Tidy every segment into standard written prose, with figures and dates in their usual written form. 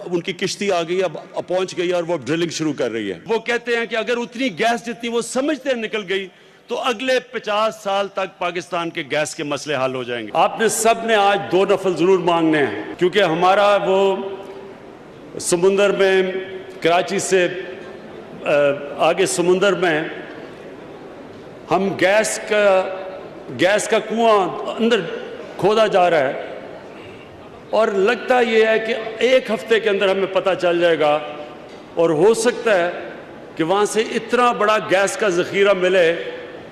उनकी किश्ती आ गई, अब पहुंच गई और वो ड्रिलिंग शुरू कर रही है। वो कहते हैं कि अगर उतनी गैस जितनी वो समझते हैं निकल गई तो अगले 50 साल तक पाकिस्तान के गैस के मसले हल हो जाएंगे। आपने सब ने आज 2 नफल जरूर मांगने हैं, क्योंकि हमारा वो समुंदर में, कराची से आगे समुंदर में हम गैस का कुआं अंदर खोदा जा रहा है और लगता यह है कि 1 हफ्ते के अंदर हमें पता चल जाएगा और हो सकता है कि वहां से इतना बड़ा गैस का जखीरा मिले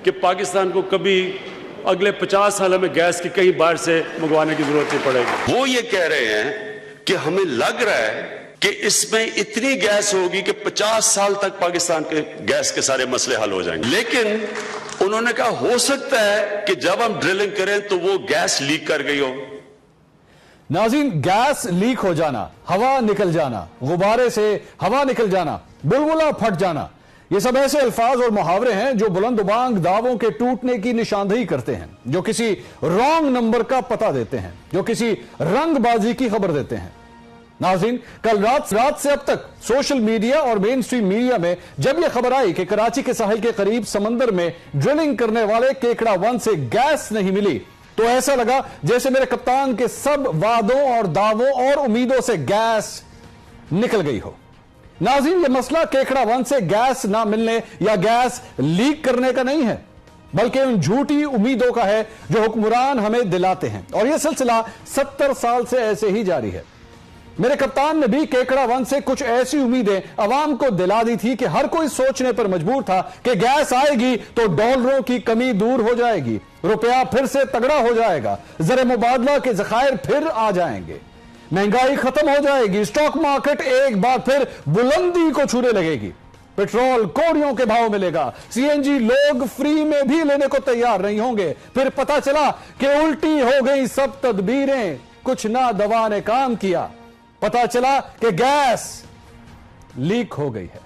कि पाकिस्तान को कभी अगले 50 साल में गैस की कहीं बाहर से मंगवाने की जरूरत नहीं पड़ेगी। वो ये कह रहे हैं कि हमें लग रहा है कि इसमें इतनी गैस होगी कि 50 साल तक पाकिस्तान के गैस के सारे मसले हल हो जाएंगे। लेकिन उन्होंने कहा हो सकता है कि जब हम ड्रिलिंग करें तो वो गैस लीक कर गई हो। नाज़रीन, गैस लीक हो जाना, हवा निकल जाना, गुब्बारे से हवा निकल जाना, बुलबुला फट जाना, ये सब ऐसे अल्फाज और मुहावरे हैं जो बुलंद-उबांग दावों के टूटने की निशानदेही करते हैं, जो किसी रॉन्ग नंबर का पता देते हैं, जो किसी रंगबाजी की खबर देते हैं। नाज़रीन, कल रात से अब तक सोशल मीडिया और मेन स्ट्रीम मीडिया में जब यह खबर आई कि कराची के साहिल के करीब समंदर में ड्रिलिंग करने वाले केकड़ा 1 से गैस नहीं मिली, तो ऐसा लगा जैसे मेरे कप्तान के सब वादों और दावों और उम्मीदों से गैस निकल गई हो। नाज़रीन, यह मसला केकड़ा 1 से गैस ना मिलने या गैस लीक करने का नहीं है, बल्कि उन झूठी उम्मीदों का है जो हुक्मरान हमें दिलाते हैं, और यह सिलसिला 70 साल से ऐसे ही जारी है। मेरे कप्तान ने भी केकड़ा 1 से कुछ ऐसी उम्मीदें अवाम को दिला दी थी कि हर कोई सोचने पर मजबूर था कि गैस आएगी तो डॉलरों की कमी दूर हो जाएगी, रुपया फिर से तगड़ा हो जाएगा, ज़र मुबादला के ज़खायर फिर आ जाएंगे, महंगाई खत्म हो जाएगी, स्टॉक मार्केट एक बार फिर बुलंदी को छूने लगेगी, पेट्रोल कौड़ियों के भाव मिलेगा, सीएनजी लोग फ्री में भी लेने को तैयार नहीं होंगे। फिर पता चला कि उल्टी हो गई सब तदबीरें, कुछ ना दवा ने काम किया, पता चला कि गैस लीक हो गई है।